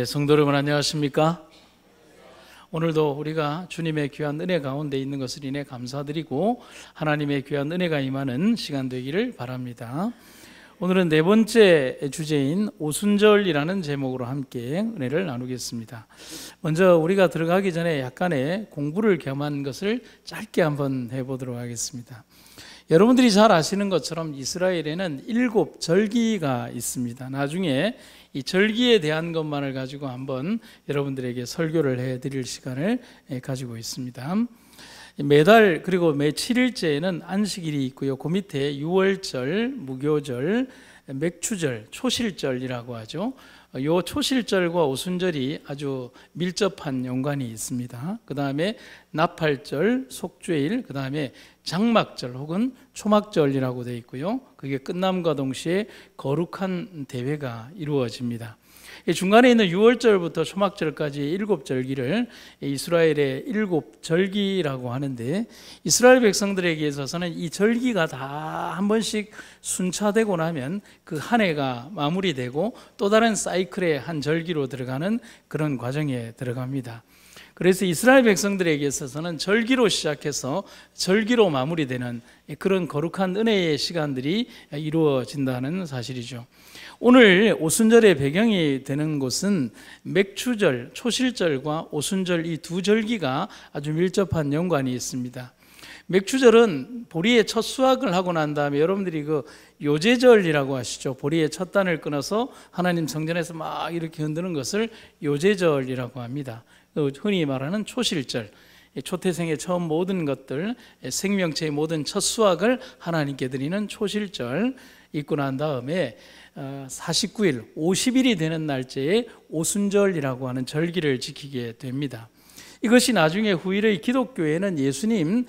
성도 여러분 안녕하십니까? 오늘도 우리가 주님의 귀한 은혜 가운데 있는 것을 인해 감사드리고 하나님의 귀한 은혜가 임하는 시간 되기를 바랍니다. 오늘은 네 번째 주제인 오순절이라는 제목으로 함께 은혜를 나누겠습니다. 먼저 우리가 들어가기 전에 약간의 공부를 겸한 것을 짧게 한번 해보도록 하겠습니다. 여러분들이 잘 아시는 것처럼 이스라엘에는 7 절기가 있습니다. 나중에 이 절기에 대한 것만을 가지고 한번 여러분들에게 설교를 해드릴 시간을 가지고 있습니다. 매달 그리고 매 7일째에는 안식일이 있고요. 그 밑에 유월절, 무교절, 맥추절, 초실절이라고 하죠. 이 초실절과 오순절이 아주 밀접한 연관이 있습니다. 그 다음에 나팔절, 속죄일, 그 다음에 장막절 혹은 초막절이라고 되어 있고요. 그게 끝남과 동시에 거룩한 대회가 이루어집니다. 중간에 있는 유월절부터 초막절까지 7절기를 이스라엘의 7절기라고 하는데, 이스라엘 백성들에게 있어서는 이 절기가 다 한 번씩 순차되고 나면 그 한 해가 마무리되고 또 다른 사이클의 한 절기로 들어가는 그런 과정에 들어갑니다. 그래서 이스라엘 백성들에게 있어서는 절기로 시작해서 절기로 마무리되는 그런 거룩한 은혜의 시간들이 이루어진다는 사실이죠. 오늘 오순절의 배경이 되는 곳은 맥추절, 초실절과 오순절 이 두 절기가 아주 밀접한 연관이 있습니다. 맥추절은 보리의 첫 수확을 하고 난 다음에 여러분들이 그 요제절이라고 하시죠. 보리의 첫 단을 끊어서 하나님 성전에서 막 이렇게 흔드는 것을 요제절이라고 합니다. 흔히 말하는 초실절, 초태생의 처음 모든 것들, 생명체의 모든 첫 수확을 하나님께 드리는 초실절 있고 난 다음에 49일, 50일이 되는 날짜에 오순절이라고 하는 절기를 지키게 됩니다. 이것이 나중에 후일의 기독교에는 예수님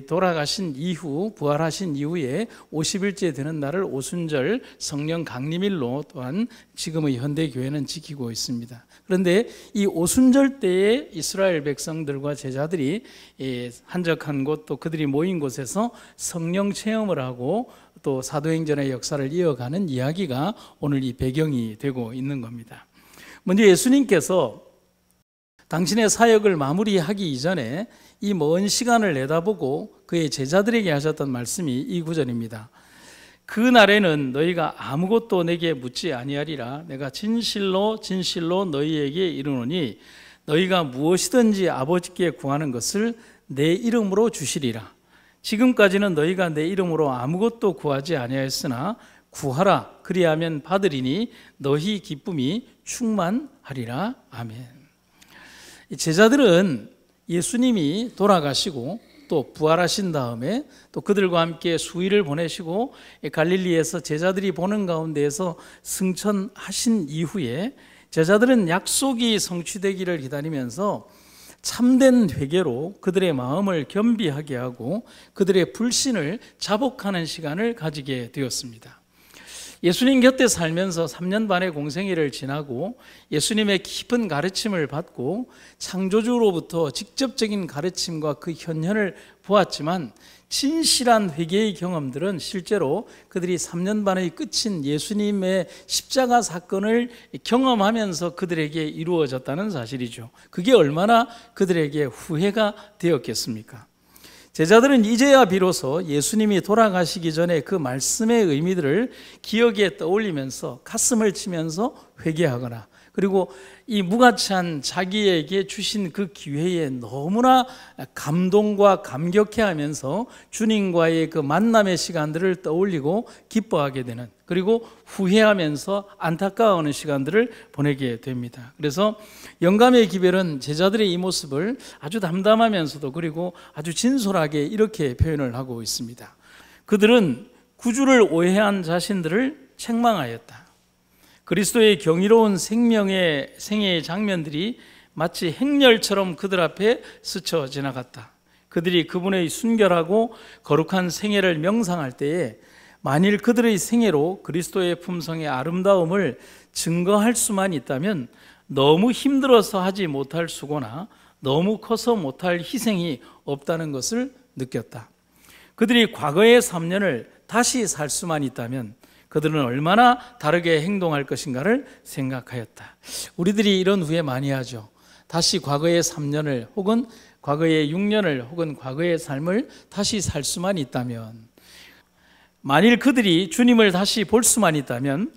돌아가신 이후, 부활하신 이후에 50일째 되는 날을 오순절 성령 강림일로 또한 지금의 현대교회는 지키고 있습니다. 그런데 이 오순절 때에 이스라엘 백성들과 제자들이 한적한 곳, 또 그들이 모인 곳에서 성령 체험을 하고 또 사도행전의 역사를 이어가는 이야기가 오늘 이 배경이 되고 있는 겁니다. 먼저 예수님께서 당신의 사역을 마무리하기 이전에 이 먼 시간을 내다보고 그의 제자들에게 하셨던 말씀이 이 구절입니다. 그 날에는 너희가 아무것도 내게 묻지 아니하리라. 내가 진실로 진실로 너희에게 이르노니 너희가 무엇이든지 아버지께 구하는 것을 내 이름으로 주시리라. 지금까지는 너희가 내 이름으로 아무것도 구하지 아니하였으나 구하라. 그리하면 받으리니 너희 기쁨이 충만하리라. 아멘. 제자들은 예수님이 돌아가시고 또 부활하신 다음에 또 그들과 함께 수일을 보내시고 갈릴리에서 제자들이 보는 가운데에서 승천하신 이후에 제자들은 약속이 성취되기를 기다리면서 참된 회개로 그들의 마음을 겸비하게 하고 그들의 불신을 자복하는 시간을 가지게 되었습니다. 예수님 곁에 살면서 3년 반의 공생애를 지나고 예수님의 깊은 가르침을 받고 창조주로부터 직접적인 가르침과 그 현현을 보았지만 진실한 회개의 경험들은 실제로 그들이 3년 반의 끝인 예수님의 십자가 사건을 경험하면서 그들에게 이루어졌다는 사실이죠. 그게 얼마나 그들에게 후회가 되었겠습니까? 제자들은 이제야 비로소 예수님이 돌아가시기 전에 그 말씀의 의미들을 기억에 떠올리면서 가슴을 치면서 회개하거나, 그리고 이 무가치한 자기에게 주신 그 기회에 너무나 감동과 감격해하면서 주님과의 그 만남의 시간들을 떠올리고 기뻐하게 되는, 그리고 후회하면서 안타까워하는 시간들을 보내게 됩니다. 그래서 영감의 기별은 제자들의 이 모습을 아주 담담하면서도 그리고 아주 진솔하게 이렇게 표현을 하고 있습니다. 그들은 구주를 오해한 자신들을 책망하였다. 그리스도의 경이로운 생애의 장면들이 마치 행렬처럼 그들 앞에 스쳐 지나갔다. 그들이 그분의 순결하고 거룩한 생애를 명상할 때에 만일 그들의 생애로 그리스도의 품성의 아름다움을 증거할 수만 있다면 너무 힘들어서 하지 못할 수고나 너무 커서 못할 희생이 없다는 것을 느꼈다. 그들이 과거의 3년을 다시 살 수만 있다면 그들은 얼마나 다르게 행동할 것인가를 생각하였다. 우리들이 이런 후회 많이 하죠. 다시 과거의 3년을 혹은 과거의 6년을 혹은 과거의 삶을 다시 살 수만 있다면, 만일 그들이 주님을 다시 볼 수만 있다면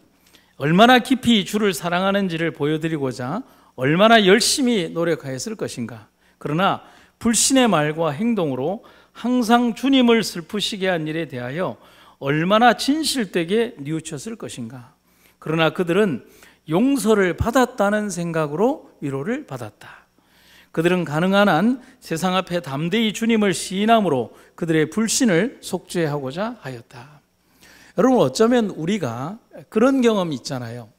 얼마나 깊이 주를 사랑하는지를 보여드리고자 얼마나 열심히 노력하였을 것인가. 그러나 불신의 말과 행동으로 항상 주님을 슬프시게 한 일에 대하여 얼마나 진실되게 뉘우쳤을 것인가. 그러나 그들은 용서를 받았다는 생각으로 위로를 받았다. 그들은 가능한 한 세상 앞에 담대히 주님을 시인함으로 그들의 불신을 속죄하고자 하였다. 여러분, 어쩌면 우리가 그런 경험이 있잖아요.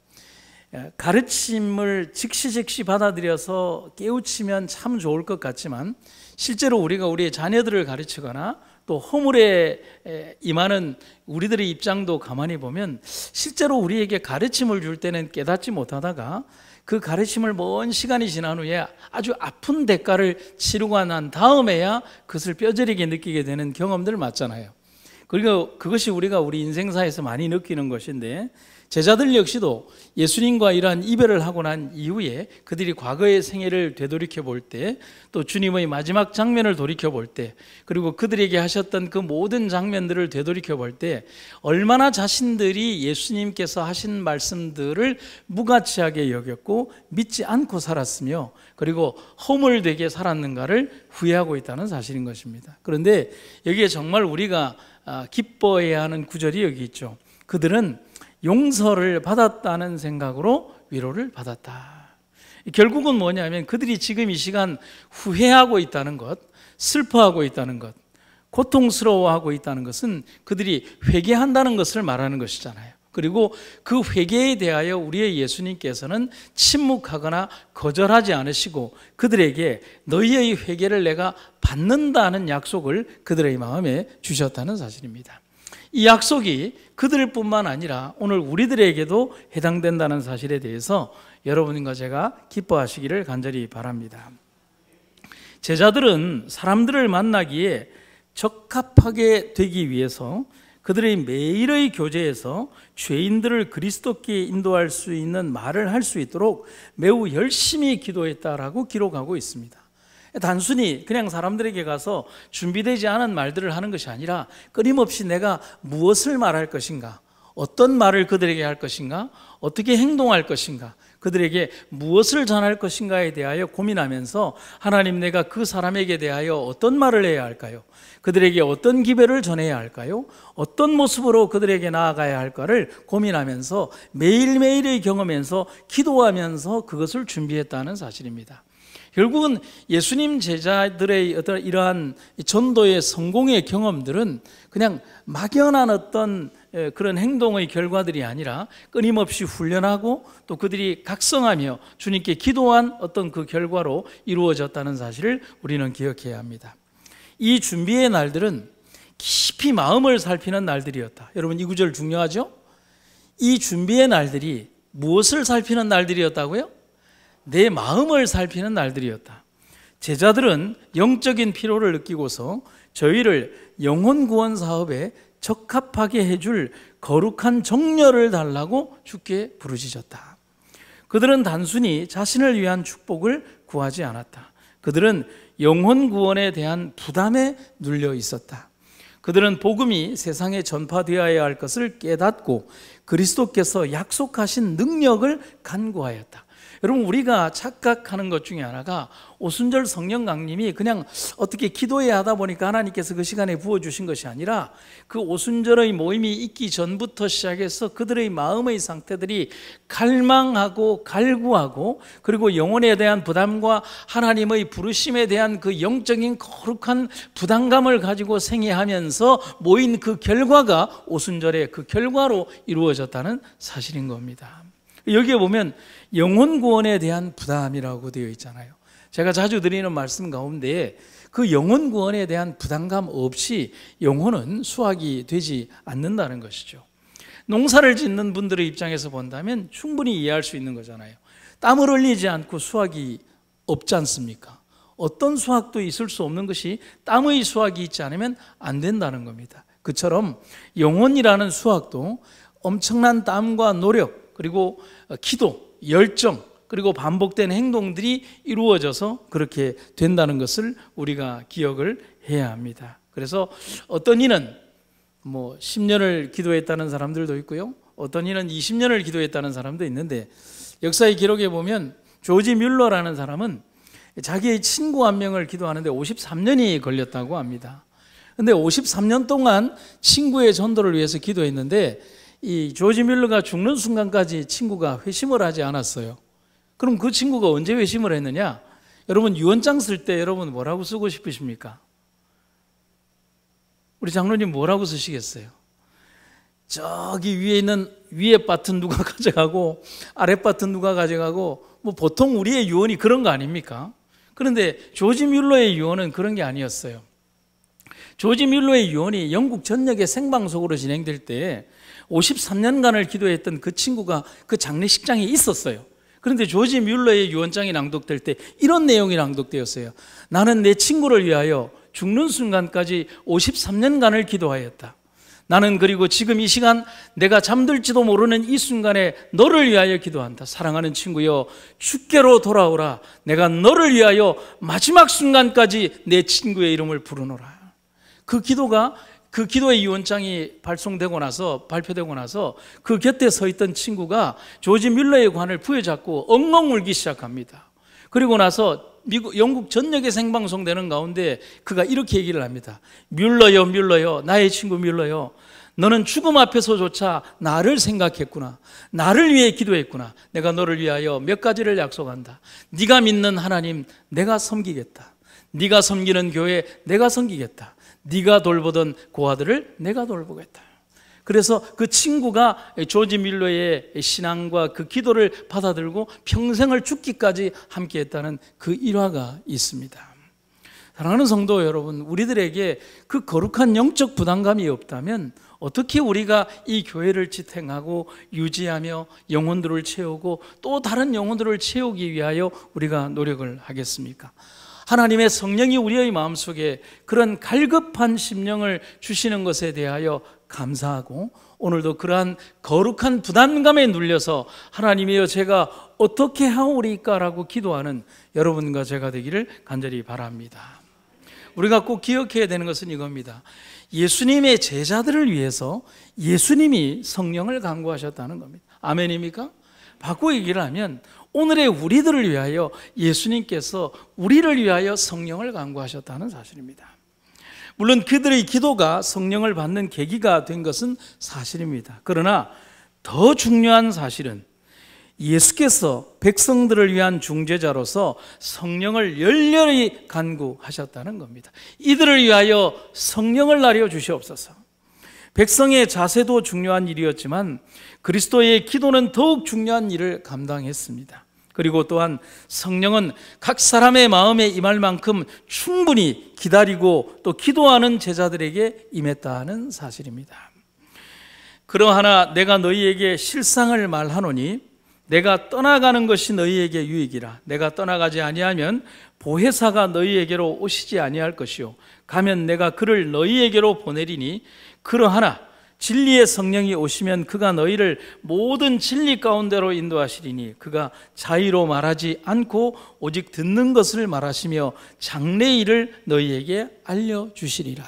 가르침을 즉시 받아들여서 깨우치면 참 좋을 것 같지만 실제로 우리가 우리의 자녀들을 가르치거나 또 허물에 임하는 우리들의 입장도 가만히 보면 실제로 우리에게 가르침을 줄 때는 깨닫지 못하다가 그 가르침을 먼 시간이 지난 후에 아주 아픈 대가를 치르고 난 다음에야 그것을 뼈저리게 느끼게 되는 경험들 맞잖아요. 그리고 그것이 우리가 우리 인생사에서 많이 느끼는 것인데, 제자들 역시도 예수님과 이러한 이별을 하고 난 이후에 그들이 과거의 생애를 되돌이켜 볼 때, 또 주님의 마지막 장면을 돌이켜 볼 때, 그리고 그들에게 하셨던 그 모든 장면들을 되돌이켜 볼 때 얼마나 자신들이 예수님께서 하신 말씀들을 무가치하게 여겼고 믿지 않고 살았으며 그리고 허물되게 살았는가를 후회하고 있다는 사실인 것입니다. 그런데 여기에 정말 우리가 기뻐해야 하는 구절이 여기 있죠. 그들은 용서를 받았다는 생각으로 위로를 받았다. 결국은 뭐냐면 그들이 지금 이 시간 후회하고 있다는 것, 슬퍼하고 있다는 것, 고통스러워하고 있다는 것은 그들이 회개한다는 것을 말하는 것이잖아요. 그리고 그 회개에 대하여 우리의 예수님께서는 침묵하거나 거절하지 않으시고 그들에게 너희의 회개를 내가 받는다는 약속을 그들의 마음에 주셨다는 사실입니다. 이 약속이 그들뿐만 아니라 오늘 우리들에게도 해당된다는 사실에 대해서 여러분과 제가 기뻐하시기를 간절히 바랍니다. 제자들은 사람들을 만나기에 적합하게 되기 위해서 그들의 매일의 교제에서 죄인들을 그리스도께 인도할 수 있는 말을 할 수 있도록 매우 열심히 기도했다라고 기록하고 있습니다. 단순히 그냥 사람들에게 가서 준비되지 않은 말들을 하는 것이 아니라 끊임없이 내가 무엇을 말할 것인가, 어떤 말을 그들에게 할 것인가, 어떻게 행동할 것인가, 그들에게 무엇을 전할 것인가에 대하여 고민하면서 하나님, 내가 그 사람에게 대하여 어떤 말을 해야 할까요? 그들에게 어떤 기별을 전해야 할까요? 어떤 모습으로 그들에게 나아가야 할까를 고민하면서 매일매일의 경험에서 기도하면서 그것을 준비했다는 사실입니다. 결국은 예수님 제자들의 어떤 이러한 전도의 성공의 경험들은 그냥 막연한 어떤 그런 행동의 결과들이 아니라 끊임없이 훈련하고 또 그들이 각성하며 주님께 기도한 어떤 그 결과로 이루어졌다는 사실을 우리는 기억해야 합니다. 이 준비의 날들은 깊이 마음을 살피는 날들이었다. 여러분, 이 구절 중요하죠? 이 준비의 날들이 무엇을 살피는 날들이었다고요? 내 마음을 살피는 날들이었다. 제자들은 영적인 피로를 느끼고서 저희를 영혼 구원 사업에 적합하게 해줄 거룩한 정렬을 달라고 주께 부르짖었다. 그들은 단순히 자신을 위한 축복을 구하지 않았다. 그들은 영혼 구원에 대한 부담에 눌려 있었다. 그들은 복음이 세상에 전파되어야 할 것을 깨닫고 그리스도께서 약속하신 능력을 간구하였다. 여러분, 우리가 착각하는 것 중에 하나가 오순절 성령 강림이 그냥 어떻게 기도해야 하다 보니까 하나님께서 그 시간에 부어주신 것이 아니라 그 오순절의 모임이 있기 전부터 시작해서 그들의 마음의 상태들이 갈망하고 갈구하고 그리고 영혼에 대한 부담과 하나님의 부르심에 대한 그 영적인 거룩한 부담감을 가지고 생애하면서 모인 그 결과가 오순절의 그 결과로 이루어졌다는 사실인 겁니다. 여기에 보면 영혼 구원에 대한 부담이라고 되어 있잖아요. 제가 자주 드리는 말씀 가운데 그 영혼 구원에 대한 부담감 없이 영혼은 수확이 되지 않는다는 것이죠. 농사를 짓는 분들의 입장에서 본다면 충분히 이해할 수 있는 거잖아요. 땀을 흘리지 않고 수확이 없지 않습니까? 어떤 수확도 있을 수 없는 것이 땀의 수확이 있지 않으면 안 된다는 겁니다. 그처럼 영혼이라는 수확도 엄청난 땀과 노력, 그리고 기도, 열정, 그리고 반복된 행동들이 이루어져서 그렇게 된다는 것을 우리가 기억을 해야 합니다. 그래서 어떤 이는 10년을 기도했다는 사람들도 있고요, 어떤 이는 20년을 기도했다는 사람도 있는데, 역사의 기록에 보면 조지 뮬러라는 사람은 자기의 친구 한 명을 기도하는데 53년이 걸렸다고 합니다. 근데 53년 동안 친구의 전도를 위해서 기도했는데, 이 조지 뮬러가 죽는 순간까지 친구가 회심을 하지 않았어요. 그럼 그 친구가 언제 회심을 했느냐? 여러분, 유언장 쓸 때 여러분 뭐라고 쓰고 싶으십니까? 우리 장로님 뭐라고 쓰시겠어요? 저기 위에 있는 위에 밭은 누가 가져가고 아래 밭은 누가 가져가고, 보통 우리의 유언이 그런 거 아닙니까? 그런데 조지 뮬러의 유언은 그런 게 아니었어요. 조지 뮬러의 유언이 영국 전역의 생방송으로 진행될 때 53년간을 기도했던 그 친구가 그 장례식장에 있었어요. 그런데 조지 뮬러의 유언장이 낭독될 때 이런 내용이 낭독되었어요. 나는 내 친구를 위하여 죽는 순간까지 53년간을 기도하였다. 나는 그리고 지금 이 시간 내가 잠들지도 모르는 이 순간에 너를 위하여 기도한다. 사랑하는 친구여, 주께로 돌아오라. 내가 너를 위하여 마지막 순간까지 내 친구의 이름을 부르노라. 그 기도의 유언장이 발송되고 나서, 발표되고 나서 그 곁에 서 있던 친구가 조지 뮬러의 관을 부여잡고 엉엉 울기 시작합니다. 그리고 나서 영국 전역에 생방송되는 가운데 그가 이렇게 얘기를 합니다. 뮬러요, 뮬러요, 나의 친구 뮬러요, 너는 죽음 앞에서조차 나를 생각했구나. 나를 위해 기도했구나. 내가 너를 위하여 몇 가지를 약속한다. 네가 믿는 하나님 내가 섬기겠다. 네가 섬기는 교회 내가 섬기겠다. 네가 돌보던 고아들을 내가 돌보겠다. 그래서 그 친구가 조지 뮬러의 신앙과 그 기도를 받아들고 평생을 죽기까지 함께했다는 그 일화가 있습니다. 사랑하는 성도 여러분, 우리들에게 그 거룩한 영적 부담감이 없다면 어떻게 우리가 이 교회를 지탱하고 유지하며 영혼들을 채우고 또 다른 영혼들을 채우기 위하여 우리가 노력을 하겠습니까? 하나님의 성령이 우리의 마음속에 그런 갈급한 심령을 주시는 것에 대하여 감사하고, 오늘도 그러한 거룩한 부담감에 눌려서 하나님이여 제가 어떻게 하오리까라고 기도하는 여러분과 제가 되기를 간절히 바랍니다. 우리가 꼭 기억해야 되는 것은 이겁니다. 예수님의 제자들을 위해서 예수님이 성령을 간구하셨다는 겁니다. 아멘입니까? 바꾸어 얘기를 하면 오늘의 우리들을 위하여 예수님께서 우리를 위하여 성령을 간구하셨다는 사실입니다. 물론 그들의 기도가 성령을 받는 계기가 된 것은 사실입니다. 그러나 더 중요한 사실은 예수께서 백성들을 위한 중재자로서 성령을 열렬히 간구하셨다는 겁니다. 이들을 위하여 성령을 나려 주시옵소서. 백성의 자세도 중요한 일이었지만 그리스도의 기도는 더욱 중요한 일을 감당했습니다. 그리고 또한 성령은 각 사람의 마음에 임할 만큼 충분히 기다리고 또 기도하는 제자들에게 임했다는 사실입니다. 그러하나 내가 너희에게 실상을 말하노니 내가 떠나가는 것이 너희에게 유익이라. 내가 떠나가지 아니하면 보혜사가 너희에게로 오시지 아니할 것이요 가면 내가 그를 너희에게로 보내리니, 그러하나 진리의 성령이 오시면 그가 너희를 모든 진리 가운데로 인도하시리니 그가 자의로 말하지 않고 오직 듣는 것을 말하시며 장래의 일을 너희에게 알려주시리라.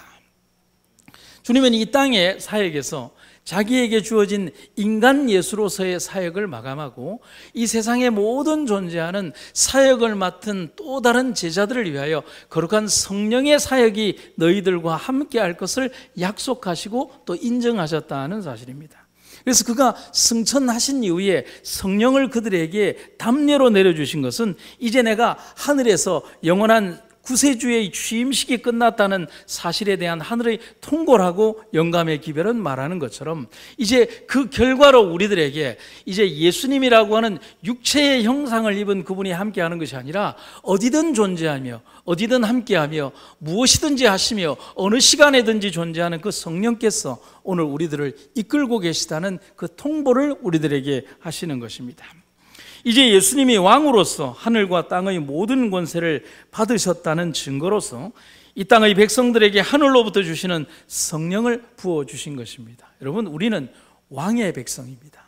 주님은 이 땅의 사역에서 자기에게 주어진 인간 예수로서의 사역을 마감하고 이 세상의 모든 존재하는 사역을 맡은 또 다른 제자들을 위하여 거룩한 성령의 사역이 너희들과 함께 할 것을 약속하시고 또 인정하셨다는 사실입니다. 그래서 그가 승천하신 이후에 성령을 그들에게 담례로 내려주신 것은 이제 내가 하늘에서 영원한 구세주의 취임식이 끝났다는 사실에 대한 하늘의 통고라고 영감의 기별은 말하는 것처럼 이제 그 결과로 우리들에게 이제 예수님이라고 하는 육체의 형상을 입은 그분이 함께하는 것이 아니라 어디든 존재하며 어디든 함께하며 무엇이든지 하시며 어느 시간에든지 존재하는 그 성령께서 오늘 우리들을 이끌고 계시다는 그 통보를 우리들에게 하시는 것입니다. 이제 예수님이 왕으로서 하늘과 땅의 모든 권세를 받으셨다는 증거로서 이 땅의 백성들에게 하늘로부터 주시는 성령을 부어주신 것입니다. 여러분, 우리는 왕의 백성입니다.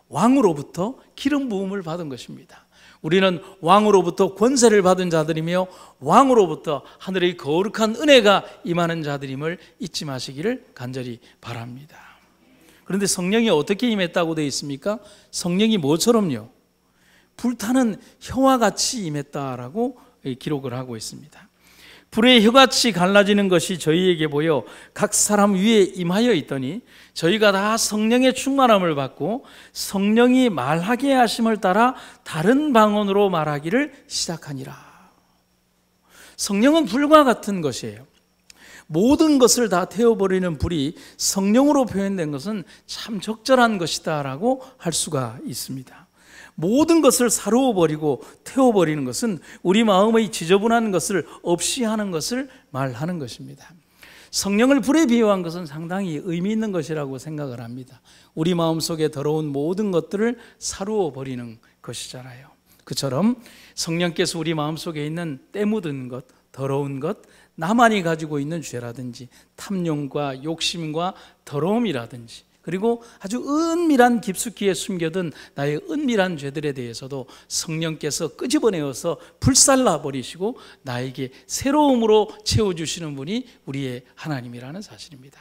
왕으로부터 기름 부음을 받은 것입니다. 우리는 왕으로부터 권세를 받은 자들이며 왕으로부터 하늘의 거룩한 은혜가 임하는 자들임을 잊지 마시기를 간절히 바랍니다. 그런데 성령이 어떻게 임했다고 되어 있습니까? 성령이 뭐처럼요? 불타는 혀와 같이 임했다라고 기록을 하고 있습니다. 불의 혀같이 갈라지는 것이 저희에게 보여 각 사람 위에 임하여 있더니 저희가 다 성령의 충만함을 받고 성령이 말하게 하심을 따라 다른 방언으로 말하기를 시작하니라. 성령은 불과 같은 것이에요. 모든 것을 다 태워버리는 불이 성령으로 표현된 것은 참 적절한 것이다라고 할 수가 있습니다. 모든 것을 사루어버리고 태워버리는 것은 우리 마음의 지저분한 것을 없이 하는 것을 말하는 것입니다. 성령을 불에 비유한 것은 상당히 의미 있는 것이라고 생각을 합니다. 우리 마음속에 더러운 모든 것들을 사루어버리는 것이잖아요. 그처럼 성령께서 우리 마음속에 있는 때 묻은 것, 더러운 것, 나만이 가지고 있는 죄라든지 탐욕과 욕심과 더러움이라든지 그리고 아주 은밀한 깊숙이에 숨겨둔 나의 은밀한 죄들에 대해서도 성령께서 끄집어내어서 불살라버리시고 나에게 새로움으로 채워주시는 분이 우리의 하나님이라는 사실입니다.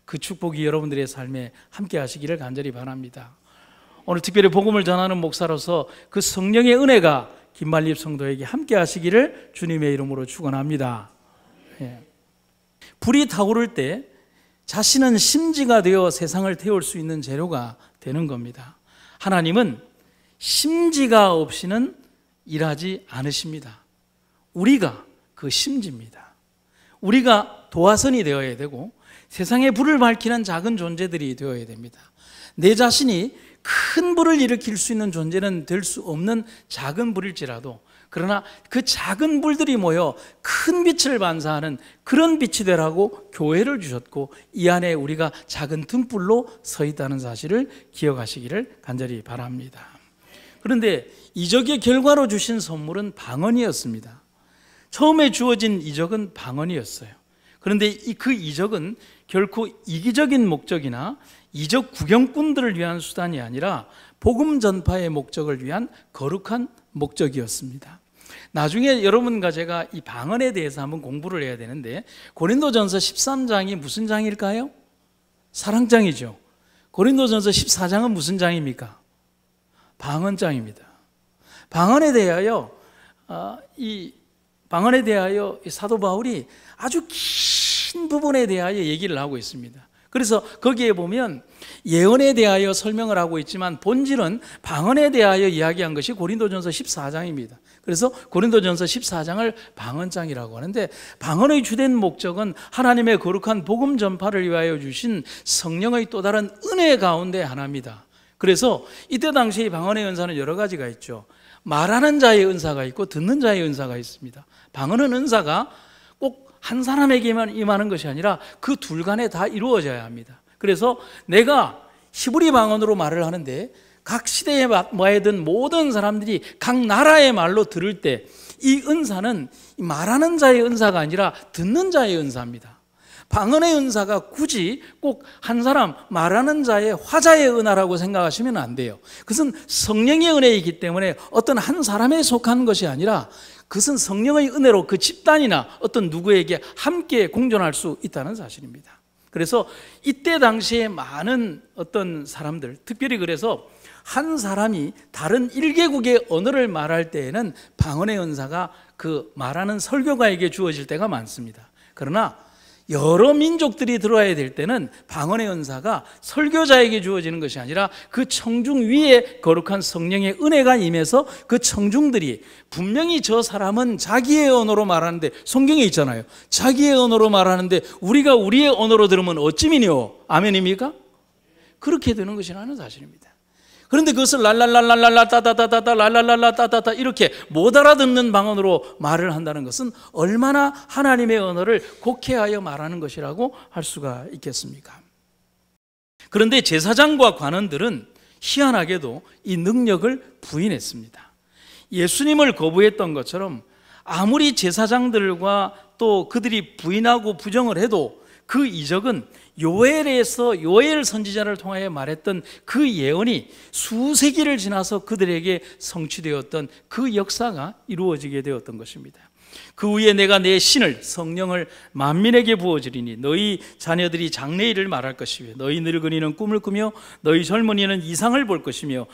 그 축복이 여러분들의 삶에 함께 하시기를 간절히 바랍니다. 오늘 특별히 복음을 전하는 목사로서 그 성령의 은혜가 김말립 성도에게 함께 하시기를 주님의 이름으로 축원합니다. 불이 타오를 때 자신은 심지가 되어 세상을 태울 수 있는 재료가 되는 겁니다. 하나님은 심지가 없이는 일하지 않으십니다. 우리가 그 심지입니다. 우리가 도화선이 되어야 되고 세상에 불을 밝히는 작은 존재들이 되어야 됩니다. 내 자신이 큰 불을 일으킬 수 있는 존재는 될 수 없는 작은 불일지라도 그러나 그 작은 불들이 모여 큰 빛을 반사하는 그런 빛이 되라고 교회를 주셨고 이 안에 우리가 작은 등불로 서 있다는 사실을 기억하시기를 간절히 바랍니다. 그런데 이적의 결과로 주신 선물은 방언이었습니다. 처음에 주어진 이적은 방언이었어요. 그런데 그 이적은 결코 이기적인 목적이나 이적 구경꾼들을 위한 수단이 아니라 복음 전파의 목적을 위한 거룩한 목적이었습니다. 나중에 여러분과 제가 이 방언에 대해서 한번 공부를 해야 되는데 고린도전서 13장이 무슨 장일까요? 사랑장이죠. 고린도전서 14장은 무슨 장입니까? 방언장입니다. 방언에 대하여 사도 바울이 아주 긴 부분에 대하여 얘기를 하고 있습니다. 그래서 거기에 보면 예언에 대하여 설명을 하고 있지만 본질은 방언에 대하여 이야기한 것이 고린도전서 14장입니다. 그래서 고린도전서 14장을 방언장이라고 하는데 방언의 주된 목적은 하나님의 거룩한 복음 전파를 위하여 주신 성령의 또 다른 은혜 가운데 하나입니다. 그래서 이때 당시 방언의 은사는 여러 가지가 있죠. 말하는 자의 은사가 있고 듣는 자의 은사가 있습니다. 방언은 은사가 꼭 한 사람에게만 임하는 것이 아니라 그 둘 간에 다 이루어져야 합니다. 그래서 내가 히브리 방언으로 말을 하는데 각 시대에 모여든 모든 사람들이 각 나라의 말로 들을 때 이 은사는 말하는 자의 은사가 아니라 듣는 자의 은사입니다. 방언의 은사가 굳이 꼭 한 사람 말하는 자의 화자의 은혜라고 생각하시면 안 돼요. 그것은 성령의 은혜이기 때문에 어떤 한 사람에 속한 것이 아니라 그것은 성령의 은혜로 그 집단이나 어떤 누구에게 함께 공존할 수 있다는 사실입니다. 그래서 이때 당시에 많은 어떤 사람들, 특별히 그래서 한 사람이 다른 1개국의 언어를 말할 때에는 방언의 은사가 그 말하는 설교가에게 주어질 때가 많습니다. 그러나 여러 민족들이 들어야 될 때는 방언의 은사가 설교자에게 주어지는 것이 아니라 그 청중 위에 거룩한 성령의 은혜가 임해서 그 청중들이 분명히 저 사람은 자기의 언어로 말하는데 성경에 있잖아요. 자기의 언어로 말하는데 우리가 우리의 언어로 들으면 어찌미뇨? 아멘입니까? 그렇게 되는 것이라는 사실입니다. 그런데 그것을 랄랄랄랄랄라 따다다다다 랄랄랄라 따다다 이렇게 못 알아듣는 방언으로 말을 한다는 것은 얼마나 하나님의 언어를 곡해하여 말하는 것이라고 할 수가 있겠습니까? 그런데 제사장과 관원들은 희한하게도 이 능력을 부인했습니다. 예수님을 거부했던 것처럼 아무리 제사장들과 또 그들이 부인하고 부정을 해도 그 이적은 요엘에서 요엘 선지자를 통하여 말했던 그 예언이 수세기를 지나서 그들에게 성취되었던 그 역사가 이루어지게 되었던 것입니다. 그 후에 내가 내 신을 성령을 만민에게 부어주리니 너희 자녀들이 장래일을 말할 것이며 너희 늙은이는 꿈을 꾸며 너희 젊은이는 이상을 볼 것이며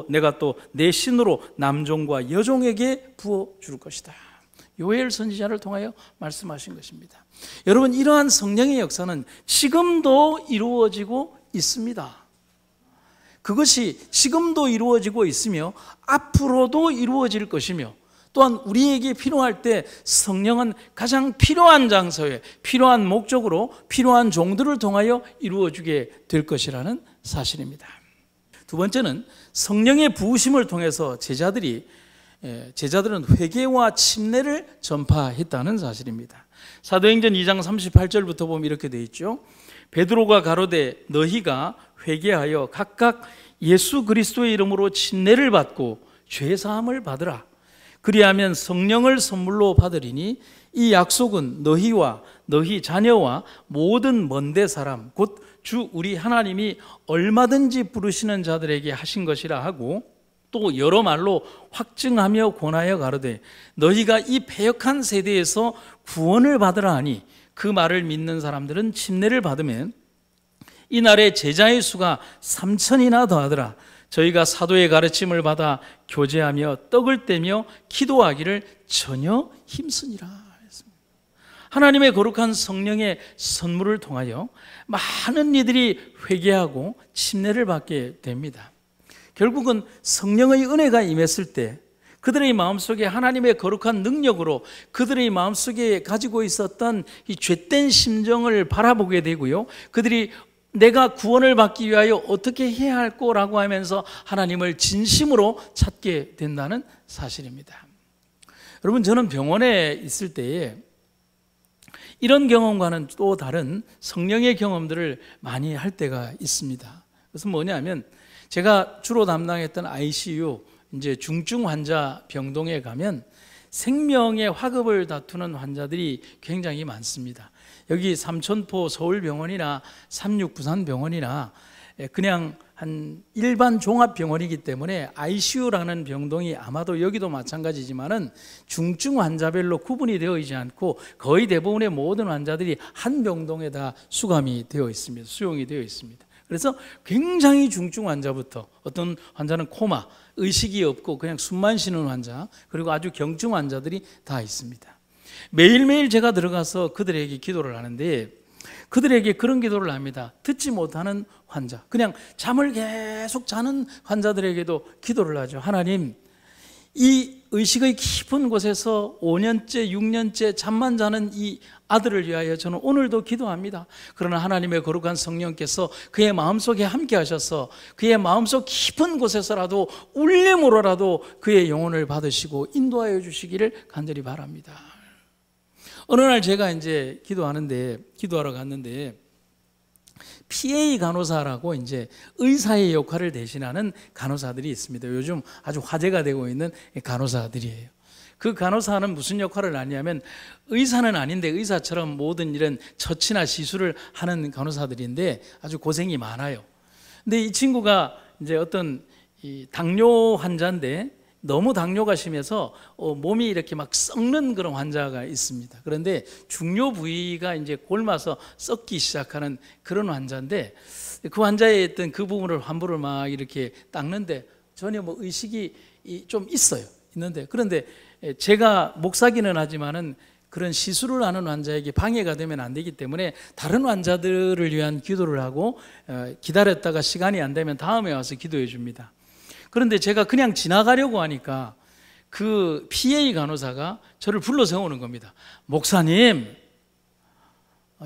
내가 또 내 신으로 남종과 여종에게 부어줄 것이다. 요엘 선지자를 통하여 말씀하신 것입니다. 여러분, 이러한 성령의 역사는 지금도 이루어지고 있습니다. 그것이 지금도 이루어지고 있으며 앞으로도 이루어질 것이며, 또한 우리에게 필요할 때 성령은 가장 필요한 장소에 필요한 목적으로 필요한 종들을 통하여 이루어지게 될 것이라는 사실입니다. 두 번째는 성령의 부으심을 통해서 제자들은 회개와 침례를 전파했다는 사실입니다. 사도행전 2장 38절부터 보면 이렇게 되어 있죠. 베드로가 가로되 너희가 회개하여 각각 예수 그리스도의 이름으로 침례를 받고 죄사함을 받으라. 그리하면 성령을 선물로 받으리니 이 약속은 너희와 너희 자녀와 모든 먼데 사람 곧 주 우리 하나님이 얼마든지 부르시는 자들에게 하신 것이라 하고, 또 여러 말로 확증하며 권하여 가로되 너희가 이 패역한 세대에서 구원을 받으라 하니 그 말을 믿는 사람들은 침례를 받으면 이날에 제자의 수가 3,000이나 더하더라. 저희가 사도의 가르침을 받아 교제하며 떡을 떼며 기도하기를 전혀 힘쓰니라. 하나님의 거룩한 성령의 선물을 통하여 많은 이들이 회개하고 침례를 받게 됩니다. 결국은 성령의 은혜가 임했을 때 그들의 마음속에 하나님의 거룩한 능력으로 그들의 마음속에 가지고 있었던 이 죄된 심정을 바라보게 되고요, 그들이 내가 구원을 받기 위하여 어떻게 해야 할 거라고 하면서 하나님을 진심으로 찾게 된다는 사실입니다. 여러분, 저는 병원에 있을 때에 이런 경험과는 또 다른 성령의 경험들을 많이 할 때가 있습니다. 그것은 뭐냐면, 제가 주로 담당했던 ICU, 이제 중증 환자 병동에 가면 생명의 화급을 다투는 환자들이 굉장히 많습니다. 여기 삼천포 서울병원이나 삼육 부산병원이나 그냥 한 일반 종합병원이기 때문에 ICU라는 병동이 아마도 여기도 마찬가지지만은 중증 환자별로 구분이 되어 있지 않고 거의 대부분의 모든 환자들이 한 병동에 다 수감이 되어 있습니다. 수용이 되어 있습니다. 그래서 굉장히 중증 환자부터, 어떤 환자는 코마, 의식이 없고 그냥 숨만 쉬는 환자, 그리고 아주 경증 환자들이 다 있습니다. 매일매일 제가 들어가서 그들에게 기도를 하는데 그들에게 그런 기도를 합니다. 듣지 못하는 환자, 그냥 잠을 계속 자는 환자들에게도 기도를 하죠. 하나님, 이 의식의 깊은 곳에서 5년째, 6년째 잠만 자는 이 아들을 위하여 저는 오늘도 기도합니다. 그러나 하나님의 거룩한 성령께서 그의 마음속에 함께 하셔서 그의 마음속 깊은 곳에서라도 울림으로라도 그의 영혼을 받으시고 인도하여 주시기를 간절히 바랍니다. 어느 날 제가 이제 기도하러 갔는데 PA 간호사라고 이제 의사의 역할을 대신하는 간호사들이 있습니다. 요즘 아주 화제가 되고 있는 간호사들이에요. 그 간호사는 무슨 역할을 하냐면, 의사는 아닌데 의사처럼 모든 일은 처치나 시술을 하는 간호사들인데 아주 고생이 많아요. 근데 이 친구가 이제 어떤 이 당뇨 환자인데 너무 당뇨가 심해서 몸이 이렇게 막 썩는 그런 환자가 있습니다. 그런데 중요 부위가 이제 골마서 썩기 시작하는 그런 환자인데, 그 환자의 어떤 그 부분을 환부를 막 이렇게 닦는데 전혀 뭐 의식이 좀 있는데, 그런데 제가 목사기는 하지만은 그런 시술을 하는 환자에게 방해가 되면 안 되기 때문에 다른 환자들을 위한 기도를 하고 기다렸다가 시간이 안 되면 다음에 와서 기도해 줍니다. 그런데 제가 그냥 지나가려고 하니까 그 PA 간호사가 저를 불러 세우는 겁니다. 목사님,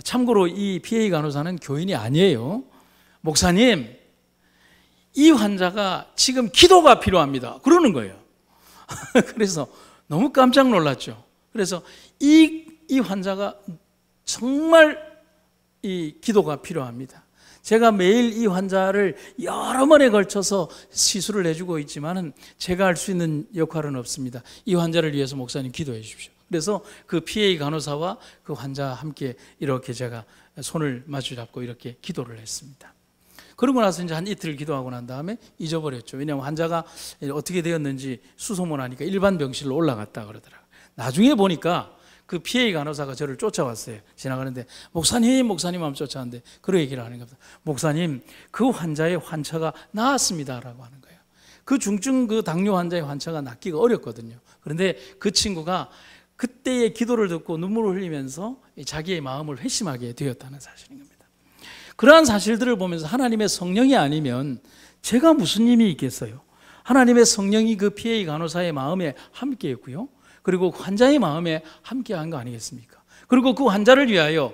참고로 이 PA 간호사는 교인이 아니에요. 목사님, 이 환자가 지금 기도가 필요합니다. 그러는 거예요. 그래서 너무 깜짝 놀랐죠. 그래서 이 환자가 정말 이 기도가 필요합니다. 제가 매일 이 환자를 여러 번에 걸쳐서 시술을 해주고 있지만은 제가 할 수 있는 역할은 없습니다. 이 환자를 위해서 목사님 기도해 주십시오. 그래서 그 PA 간호사와 그 환자와 함께 이렇게 제가 손을 마주 잡고 이렇게 기도를 했습니다. 그러고 나서 이제 한 이틀 기도하고 난 다음에 잊어버렸죠. 왜냐하면 환자가 어떻게 되었는지 수소문하니까 일반 병실로 올라갔다 그러더라고요. 나중에 보니까 그 PA 간호사가 저를 쫓아왔어요. 지나가는데 목사님 하면 쫓아왔는데 그런 얘기를 하는 겁니다. 목사님, 그 환자의 환처가 나았습니다라고 하는 거예요. 그 중증 그 당뇨 환자의 환처가 낫기가 어렵거든요. 그런데 그 친구가 그때의 기도를 듣고 눈물을 흘리면서 자기의 마음을 회심하게 되었다는 사실인 겁니다. 그러한 사실들을 보면서 하나님의 성령이 아니면 제가 무슨 힘이 있겠어요? 하나님의 성령이 그 PA 간호사의 마음에 함께 했고요. 그리고 환자의 마음에 함께한 거 아니겠습니까? 그리고 그 환자를 위하여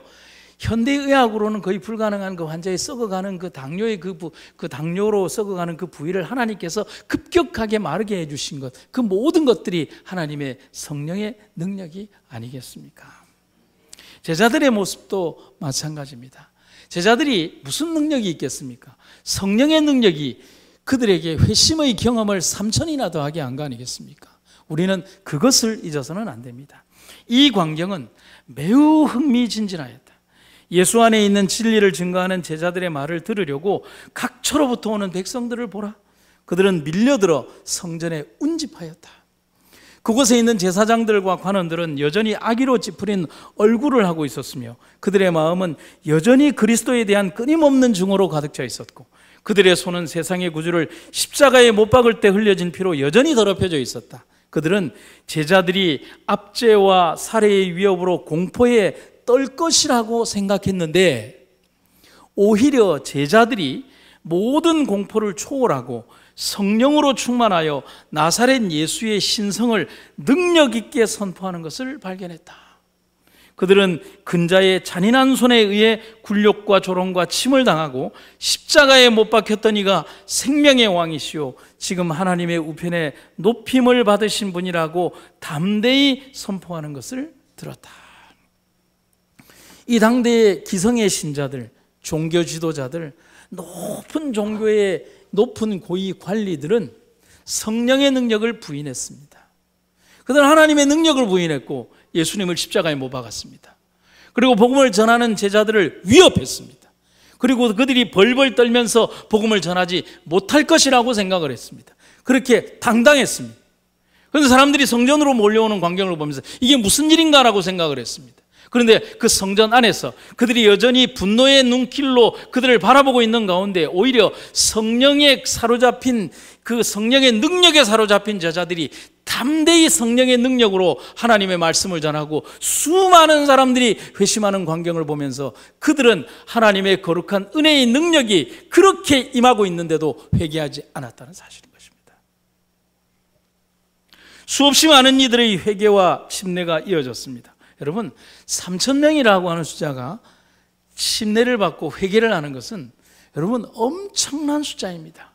현대의학으로는 거의 불가능한 그 환자의 썩어가는 그 당뇨의 그 당뇨로 썩어가는 그 부위를 하나님께서 급격하게 마르게 해주신 것, 그 모든 것들이 하나님의 성령의 능력이 아니겠습니까? 제자들의 모습도 마찬가지입니다. 제자들이 무슨 능력이 있겠습니까? 성령의 능력이 그들에게 회심의 경험을 3천이나 더하게 한 거 아니겠습니까? 우리는 그것을 잊어서는 안 됩니다. 이 광경은 매우 흥미진진하였다. 예수 안에 있는 진리를 증거하는 제자들의 말을 들으려고 각처로부터 오는 백성들을 보라. 그들은 밀려들어 성전에 운집하였다. 그곳에 있는 제사장들과 관원들은 여전히 악의로 찌푸린 얼굴을 하고 있었으며 그들의 마음은 여전히 그리스도에 대한 끊임없는 증오로 가득 차 있었고 그들의 손은 세상의 구주를 십자가에 못 박을 때 흘려진 피로 여전히 더럽혀져 있었다. 그들은 제자들이 압제와 살해의 위협으로 공포에 떨 것이라고 생각했는데 오히려 제자들이 모든 공포를 초월하고 성령으로 충만하여 나사렛 예수의 신성을 능력 있게 선포하는 것을 발견했다. 그들은 근자의 잔인한 손에 의해 굴욕과 조롱과 침을 당하고 십자가에 못 박혔던 이가 생명의 왕이시오 지금 하나님의 우편에 높임을 받으신 분이라고 담대히 선포하는 것을 들었다. 이 당대의 기성의 신자들, 종교 지도자들, 높은 종교의 높은 고위 관리들은 성령의 능력을 부인했습니다. 그들은 하나님의 능력을 부인했고 예수님을 십자가에 못 박았습니다. 그리고 복음을 전하는 제자들을 위협했습니다. 그리고 그들이 벌벌 떨면서 복음을 전하지 못할 것이라고 생각을 했습니다. 그렇게 당당했습니다. 그래서 사람들이 성전으로 몰려오는 광경을 보면서 이게 무슨 일인가라고 생각을 했습니다. 그런데 그 성전 안에서 그들이 여전히 분노의 눈길로 그들을 바라보고 있는 가운데 오히려 성령에 사로잡힌 그 성령의 능력에 사로잡힌 제자들이 담대히 성령의 능력으로 하나님의 말씀을 전하고 수많은 사람들이 회심하는 광경을 보면서 그들은 하나님의 거룩한 은혜의 능력이 그렇게 임하고 있는데도 회개하지 않았다는 사실인 것입니다. 수없이 많은 이들의 회개와 침례가 이어졌습니다. 여러분 3,000명이라고 하는 숫자가 침례를 받고 회개를 하는 것은 여러분 엄청난 숫자입니다.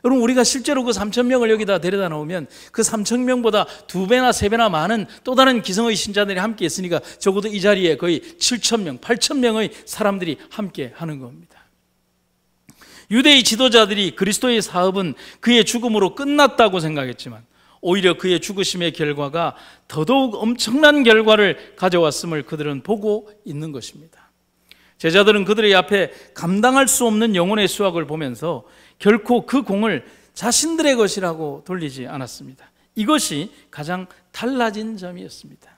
여러분 우리가 실제로 그 3,000명을 여기다 데려다 놓으면 그 3,000명보다 2배나 3배나 많은 또 다른 기성의 신자들이 함께 있으니까 적어도 이 자리에 거의 7,000명, 8,000명의 사람들이 함께 하는 겁니다. 유대의 지도자들이 그리스도의 사업은 그의 죽음으로 끝났다고 생각했지만 오히려 그의 죽으심의 결과가 더더욱 엄청난 결과를 가져왔음을 그들은 보고 있는 것입니다. 제자들은 그들의 앞에 감당할 수 없는 영혼의 수확을 보면서 결코 그 공을 자신들의 것이라고 돌리지 않았습니다. 이것이 가장 달라진 점이었습니다.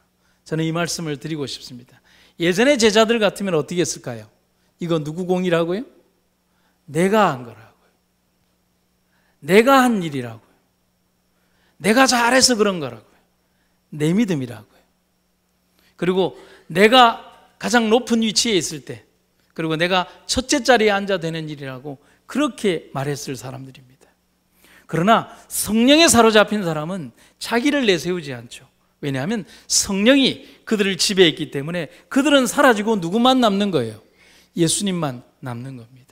저는 이 말씀을 드리고 싶습니다. 예전의 제자들 같으면 어떻게 했을까요? 이거 누구 공이라고요? 내가 한 거라고요. 내가 한 일이라고요. 내가 잘해서 그런 거라고요. 내 믿음이라고요. 그리고 내가 가장 높은 위치에 있을 때 그리고 내가 첫째 자리에 앉아 되는 일이라고 그렇게 말했을 사람들입니다. 그러나 성령에 사로잡힌 사람은 자기를 내세우지 않죠. 왜냐하면 성령이 그들을 지배했기 때문에 그들은 사라지고 누구만 남는 거예요? 예수님만 남는 겁니다.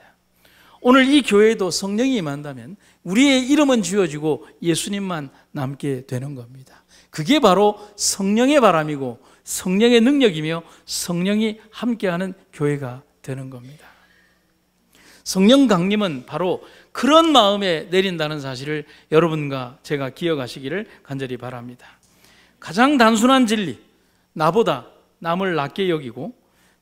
오늘 이 교회에도 성령이 임한다면 우리의 이름은 지워지고 예수님만 남게 되는 겁니다. 그게 바로 성령의 바람이고 성령의 능력이며 성령이 함께하는 교회가 되는 겁니다. 성령 강림은 바로 그런 마음에 내린다는 사실을 여러분과 제가 기억하시기를 간절히 바랍니다. 가장 단순한 진리, 나보다 남을 낮게 여기고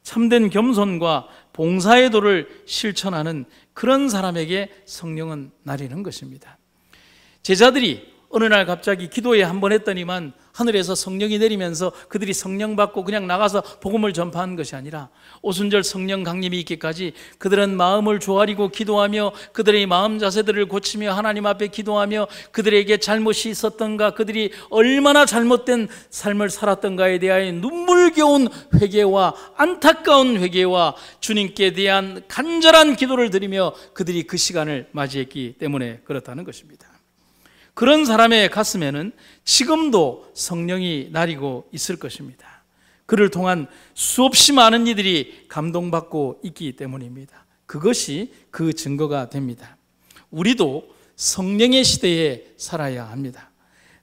참된 겸손과 봉사의 도를 실천하는 그런 사람에게 성령은 나리는 것입니다. 제자들이 어느 날 갑자기 기도회 한 번 했더니만 하늘에서 성령이 내리면서 그들이 성령 받고 그냥 나가서 복음을 전파하는 것이 아니라 오순절 성령 강림이 있기까지 그들은 마음을 조아리고 기도하며 그들의 마음 자세들을 고치며 하나님 앞에 기도하며 그들에게 잘못이 있었던가, 그들이 얼마나 잘못된 삶을 살았던가에 대하여 눈물겨운 회개와 안타까운 회개와 주님께 대한 간절한 기도를 드리며 그들이 그 시간을 맞이했기 때문에 그렇다는 것입니다. 그런 사람의 가슴에는 지금도 성령이 나리고 있을 것입니다. 그를 통한 수없이 많은 이들이 감동받고 있기 때문입니다. 그것이 그 증거가 됩니다. 우리도 성령의 시대에 살아야 합니다.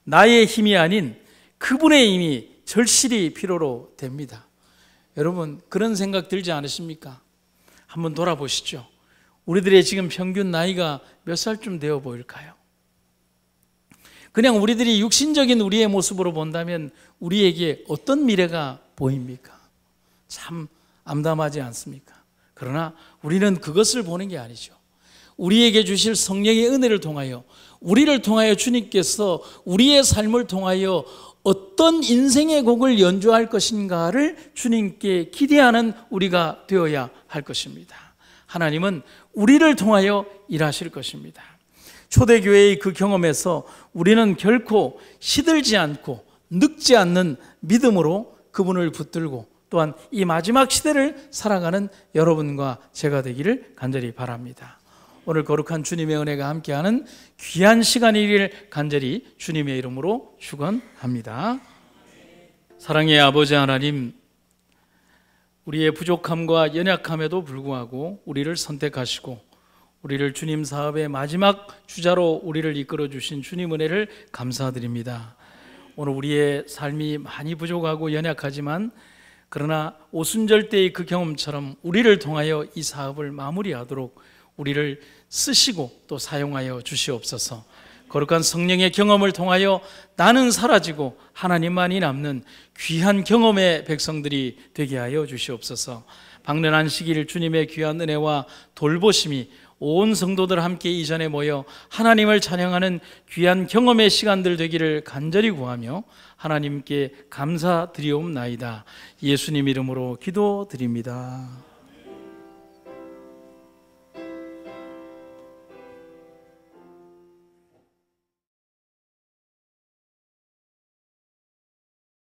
나의 힘이 아닌 그분의 힘이 절실히 필요로 됩니다. 여러분, 그런 생각 들지 않으십니까? 한번 돌아보시죠. 우리들의 지금 평균 나이가 몇 살쯤 되어 보일까요? 그냥 우리들이 육신적인 우리의 모습으로 본다면 우리에게 어떤 미래가 보입니까? 참 암담하지 않습니까? 그러나 우리는 그것을 보는 게 아니죠. 우리에게 주실 성령의 은혜를 통하여, 우리를 통하여 주님께서 우리의 삶을 통하여 어떤 인생의 곡을 연주할 것인가를 주님께 기대하는 우리가 되어야 할 것입니다. 하나님은 우리를 통하여 일하실 것입니다. 초대교회의 그 경험에서 우리는 결코 시들지 않고 늙지 않는 믿음으로 그분을 붙들고 또한 이 마지막 시대를 살아가는 여러분과 제가 되기를 간절히 바랍니다. 오늘 거룩한 주님의 은혜가 함께하는 귀한 시간이길 간절히 주님의 이름으로 축원합니다. 사랑의 아버지 하나님, 우리의 부족함과 연약함에도 불구하고 우리를 선택하시고 우리를 주님 사업의 마지막 주자로 우리를 이끌어 주신 주님 은혜를 감사드립니다. 오늘 우리의 삶이 많이 부족하고 연약하지만 그러나 오순절 때의 그 경험처럼 우리를 통하여 이 사업을 마무리하도록 우리를 쓰시고 또 사용하여 주시옵소서. 거룩한 성령의 경험을 통하여 나는 사라지고 하나님만이 남는 귀한 경험의 백성들이 되게 하여 주시옵소서. 방련한 시기를 주님의 귀한 은혜와 돌보심이 온 성도들 함께 이 자리에 모여 하나님을 찬양하는 귀한 경험의 시간들 되기를 간절히 구하며 하나님께 감사드리옵나이다. 예수님 이름으로 기도드립니다.